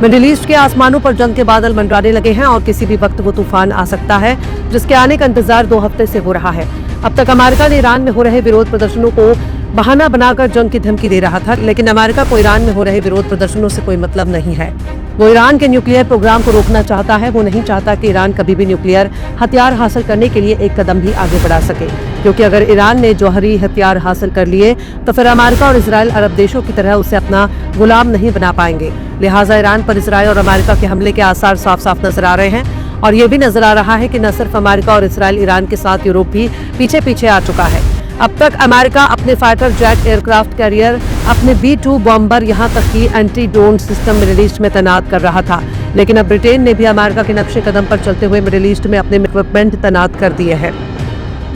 Middle east के आसमानों पर जंग के बादल मंडराने लगे हैं और किसी भी वक्त वो तूफान आ सकता है, जिसके आने का इंतजार 2 हफ्ते से हो रहा है। अब तक अमेरिका ने ईरान में हो रहे विरोध प्रदर्शनों को बहाना बनाकर जंग की धमकी दे रहा था, लेकिन अमेरिका को ईरान में हो रहे विरोध प्रदर्शनों से कोई मतलब नहीं है। वो ईरान के न्यूक्लियर प्रोग्राम को रोकना चाहता है। वो नहीं चाहता कि ईरान कभी भी न्यूक्लियर हथियार हासिल करने के लिए एक कदम भी आगे बढ़ा सके, क्योंकि अगर ईरान ने जौहरी हथियार हासिल कर लिए तो फिर अमेरिका और इजराइल अरब देशों की तरह उसे अपना गुलाम नहीं बना पाएंगे। लिहाजा ईरान पर इजराइल और अमेरिका के हमले के आसार साफ साफ नजर आ रहे हैं और ये भी नजर आ रहा है कि न सिर्फ अमेरिका और इजराइल, ईरान के साथ यूरोप भी पीछे पीछे आ चुका है। अब तक अमेरिका अपने फाइटर जेट, एयरक्राफ्ट कैरियर, अपने B-2 बॉम्बर, यहाँ तक कि anti drone system middle east में तैनात कर रहा था, लेकिन अब ब्रिटेन ने भी अमेरिका के नक्शे कदम पर चलते हुए मिडिल ईस्ट में अपने इक्विपमेंट तैनात कर दिए हैं।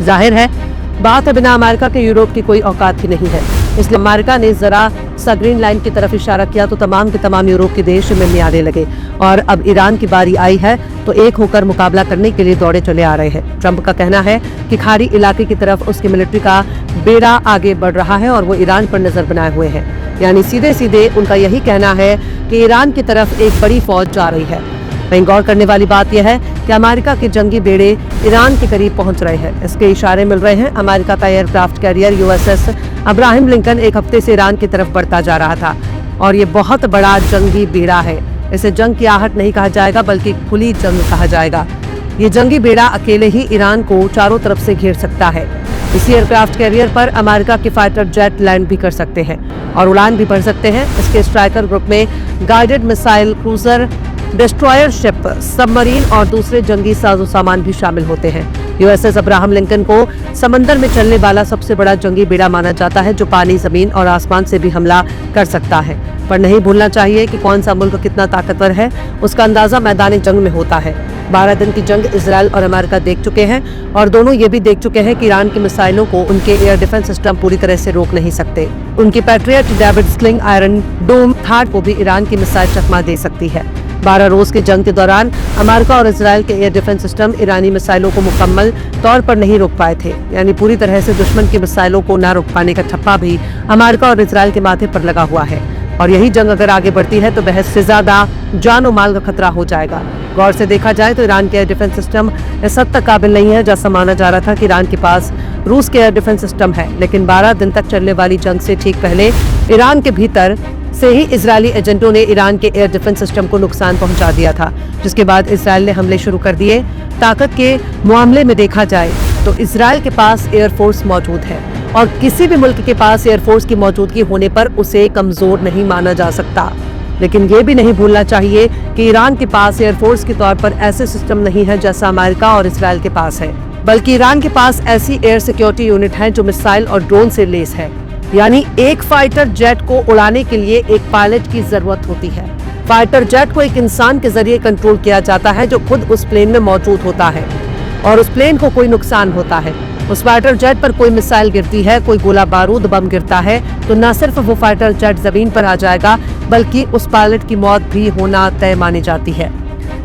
जाहिर है बात है, बिना अमेरिका के यूरोप की कोई औकात ही नहीं है। इसलिए अमेरिका ने जरा सा ग्रीन लाइन की तरफ इशारा किया तो तमाम के तमाम यूरोप के देश में आने लगे और अब ईरान की बारी आई है तो एक होकर मुकाबला करने के लिए दौड़े चले आ रहे हैं। ट्रंप का कहना है कि खाड़ी इलाके की तरफ उसकी मिलिट्री का बेड़ा आगे बढ़ रहा है और वो ईरान पर नजर बनाए हुए हैं, यानी सीधे सीधे उनका यही कहना है कि ईरान की तरफ एक बड़ी फौज जा रही है। वहीं गौर करने वाली बात यह है कि अमेरिका के जंगी बेड़े ईरान के करीब पहुंच रहे हैं। इसके इशारे मिल रहे हैं। अमेरिका का aircraft carrier USS Abraham Lincoln एक हफ्ते से ईरान की तरफ बढ़ता जा रहा था और ये बहुत बड़ा जंगी बेड़ा है। इसे जंग की आहट नहीं कहा जाएगा बल्कि खुली जंग कहा जाएगा। ये जंगी बेड़ा अकेले ही ईरान को चारों तरफ से घेर सकता है। इसी एयरक्राफ्ट कैरियर पर अमेरिका के फाइटर जेट लैंड भी कर सकते हैं और उड़ान भी भर सकते हैं। इसके स्ट्राइकर ग्रुप में guided missile, cruiser, destroyer ship, submarine और दूसरे जंगी साजो सामान भी शामिल होते हैं। USS अब्राहम लिंकन को समंदर में चलने वाला सबसे बड़ा जंगी बेड़ा माना जाता है, जो पानी, जमीन और आसमान से भी हमला कर सकता है। पर नहीं भूलना चाहिए कि कौन सा मुल्क कितना ताकतवर है, उसका अंदाजा मैदान जंग में होता है। 12 दिन की जंग इजराइल और अमेरिका देख चुके हैं और दोनों ये भी देख चुके हैं कि ईरान की मिसाइलों को उनके एयर डिफेंस सिस्टम पूरी तरह से रोक नहीं सकते। उनकी पैट्रियट, डेविड स्लिंग, आयरन डोम थर्ड को भी ईरान की मिसाइल चकमा दे सकती है। 12 रोज की जंग के दौरान अमेरिका और इजराइल के एयर डिफेंस सिस्टम ईरानी मिसाइलों को मुकम्मल तौर पर नहीं रोक पाए थे, यानी पूरी तरह से दुश्मन की मिसाइलों को न रोक पाने का ठप्पा भी अमेरिका और इजराइल के माथे पर लगा हुआ है। और यही जंग अगर आगे बढ़ती है तो बहस से ज्यादा जान और माल का खतरा हो जाएगा। गौर से देखा जाए तो ईरान के एयर डिफेंस सिस्टम इस हद तक काबिल नहीं है जैसा माना जा रहा था कि ईरान के पास रूस के एयर डिफेंस सिस्टम है, लेकिन 12 दिन तक चलने वाली जंग से ठीक पहले ईरान के भीतर से ही इजरायली एजेंटों ने ईरान के एयर डिफेंस सिस्टम को नुकसान पहुंचा दिया था, जिसके बाद इजराइल ने हमले शुरू कर दिए। ताकत के मामले में देखा जाए तो इजराइल के पास एयरफोर्स मौजूद है और किसी भी मुल्क के पास एयरफोर्स की मौजूदगी होने पर उसे कमजोर नहीं माना जा सकता। लेकिन ये भी नहीं भूलना चाहिए कि ईरान के पास एयरफोर्स के तौर पर ऐसे सिस्टम नहीं है जैसा अमेरिका और इजराइल के पास है, बल्कि ईरान के पास ऐसी एयर सिक्योरिटी यूनिट है जो मिसाइल और ड्रोन से लेस है। यानी एक फाइटर जेट को उड़ाने के लिए एक पायलट की जरूरत होती है। फाइटर जेट को एक इंसान के जरिए कंट्रोल किया जाता है जो खुद उस प्लेन में मौजूद होता है और उस प्लेन को कोई नुकसान होता है, उस फाइटर जेट पर कोई मिसाइल गिरती है, कोई गोला बारूद बम गिरता है, तो न सिर्फ वो फाइटर जेट जमीन पर आ जाएगा बल्कि उस पायलट की मौत भी होना तय मानी जाती है।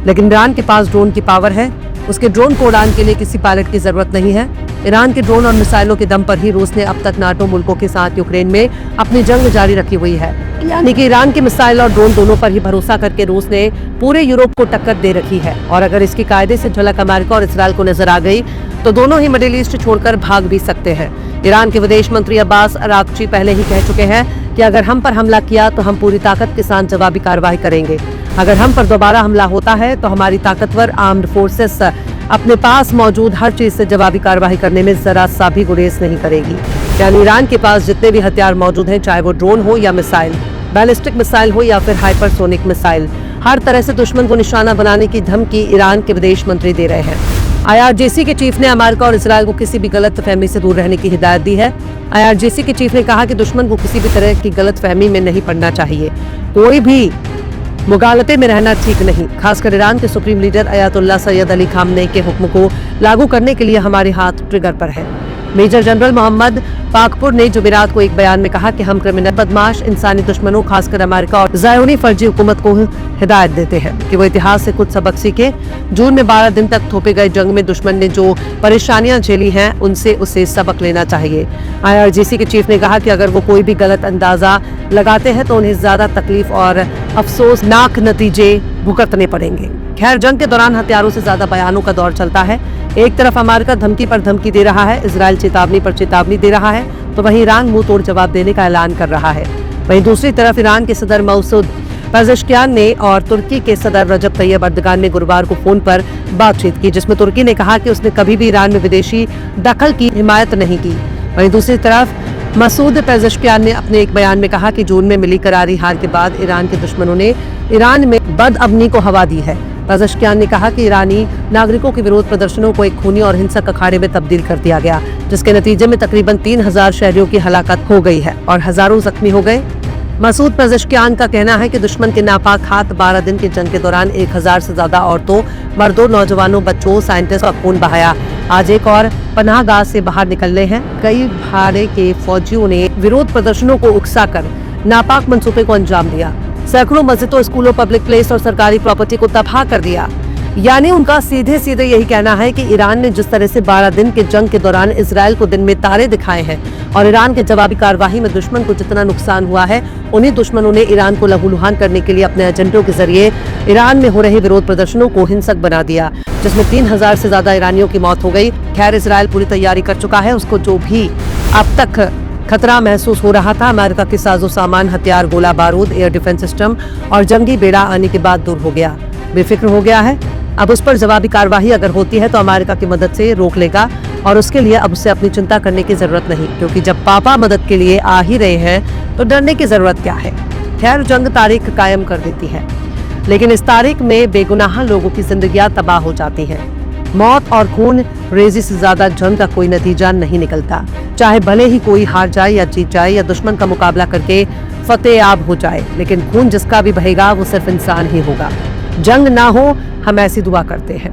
लेकिन ईरान के पास ड्रोन की पावर है। उसके ड्रोन को उड़ान के लिए किसी पायलट की जरूरत नहीं है। ईरान के ड्रोन और मिसाइलों के दम पर ही रूस ने अब तक नाटो मुल्कों के साथ यूक्रेन में अपनी जंग जारी रखी हुई है। यानी कि ईरान के मिसाइल और ड्रोन दोनों पर ही भरोसा करके रूस ने पूरे यूरोप को टक्कर दे रखी है और अगर इसकी कायदे से झलक अमेरिका और इजराइल को नजर आ गई तो दोनों ही मिडिल ईस्ट छोड़कर भाग भी सकते हैं। ईरान के विदेश मंत्री अब्बास अरागची पहले ही कह चुके हैं कि अगर हम पर हमला किया तो हम पूरी ताकत के साथ जवाबी कार्रवाई करेंगे। अगर हम पर दोबारा हमला होता है तो हमारी ताकतवर आर्म्ड फोर्सेस अपने पास मौजूद हर चीज से जवाबी कार्रवाई करने में जरा सा भी गुरेज नहीं करेगी। यानी ईरान के पास जितने भी हथियार मौजूद हैं, चाहे वो ड्रोन हो या मिसाइल, बैलिस्टिक मिसाइल हो या फिर हाइपरसोनिक मिसाइल, हर तरह से दुश्मन को निशाना बनाने की धमकी ईरान के विदेश मंत्री दे रहे हैं। IRGC के चीफ ने अमेरिका और इजराइल को किसी भी गलत फहमी से दूर रहने की हिदायत दी है। IRGC के चीफ ने कहा कि दुश्मन को किसी भी तरह की गलत फहमी में नहीं पड़ना चाहिए। कोई भी मुगालते में रहना ठीक नहीं। खासकर ईरान के supreme leader Ayatollah Syed Ali Khamenei के हुक्म को लागू करने के लिए हमारे हाथ ट्रिगर पर है। मेजर जनरल मोहम्मद पाकपुर ने जुमेरात को एक बयान में कहा कि हम क्रिमिनल, बदमाश, इंसानी दुश्मनों खासकर अमेरिका और ज़ायोनी फर्जी हुकूमत को हिदायत देते हैं कि वो इतिहास से कुछ सबक सीखे। जून में 12 दिन तक थोपे गए जंग में दुश्मन ने जो परेशानियां झेली हैं उनसे उसे सबक लेना चाहिए। IRGC के चीफ ने कहा कि अगर वो कोई भी गलत अंदाजा लगाते हैं तो उन्हें ज्यादा तकलीफ और अफसोसनाक नतीजे भुगतने पड़ेंगे। खैर, जंग के दौरान हथियारों से ज्यादा बयानों का दौर चलता है। एक तरफ अमेरिका धमकी पर धमकी दे रहा है, इजराइल चेतावनी पर चेतावनी दे रहा है, तो वहीं ईरान मुंह तोड़ जवाब देने का ऐलान कर रहा है। वहीं दूसरी तरफ ईरान के सदर मसूद पेज़ेश्कियान ने और तुर्की के सदर रजब तैयब अर्दगान ने गुरुवार को फोन पर बातचीत की, जिसमें तुर्की ने कहा कि उसने कभी भी ईरान में विदेशी दखल की हिमायत नहीं की। वहीं दूसरी तरफ मसूद पेज़ेश्कियान ने अपने एक बयान में कहा कि जून में मिली करारी हार के बाद ईरान के दुश्मनों ने ईरान में बदअमनी को हवा दी है। पेज़ेश्कियान ने कहा कि ईरानी नागरिकों के विरोध प्रदर्शनों को एक खूनी और हिंसक अखाड़े में तब्दील कर दिया गया, जिसके नतीजे में तकरीबन 3000 शहरियों की हलाकत हो गई है और हजारों जख्मी हो गए। मसूद पेज़ेश्कियान का कहना है कि दुश्मन के नापाक हाथ 12 दिन की जंग के दौरान 1000 से ज्यादा औरतों, मर्दों, नौजवानों, बच्चों, साइंटिस्ट और खून बहाया। आज एक और पनाहगाह से बाहर निकलने हैं। कई भाड़े के फौजियों ने विरोध प्रदर्शनों को उकसाकर नापाक मंसूबे को अंजाम दिया। सैकड़ों मस्जिदों, स्कूलों, पब्लिक प्लेस और सरकारी प्रॉपर्टी को तबाह कर दिया। यानी उनका सीधे सीधे यही कहना है कि ईरान ने जिस तरह से 12 दिन के जंग के दौरान इजराइल को दिन में तारे दिखाए हैं और ईरान के जवाबी कार्रवाई में दुश्मन को जितना नुकसान हुआ है, उन्हीं दुश्मनों ने ईरान को लहूलुहान करने के लिए अपने एजेंडों के जरिए ईरान में हो रहे विरोध प्रदर्शनों को हिंसक बना दिया, जिसमें 3000 से ज्यादा ईरानियों की मौत हो गई। खैर, इजराइल पूरी तैयारी कर चुका है। उसको जो भी अब तक खतरा महसूस हो रहा था, अमेरिका के साजो सामान, हथियार, गोला बारूद, एयर डिफेंस सिस्टम और जंगी बेड़ा आने के बाद दूर हो गया, बेफिक्र हो गया है। अब उस पर जवाबी कार्रवाई अगर होती है तो अमेरिका की मदद से रोक लेगा और उसके लिए अब उसे अपनी चिंता करने की जरूरत नहीं, क्योंकि जब पापा मदद के लिए आ ही रहे हैं तो डरने की जरूरत क्या है। खैर, जंग तारीख कायम कर देती है, लेकिन इस तारीख में बेगुनाह लोगों की जिंदगियां तबाह हो जाती हैं। मौत और खून रेजी से ज्यादा जंग का कोई नतीजा नहीं निकलता, चाहे भले ही कोई हार जाए या जीत जाए या दुश्मन का मुकाबला करके फतेहाब हो जाए, लेकिन खून जिसका भी बहेगा वो सिर्फ इंसान ही होगा। जंग ना हो, हम ऐसी दुआ करते हैं।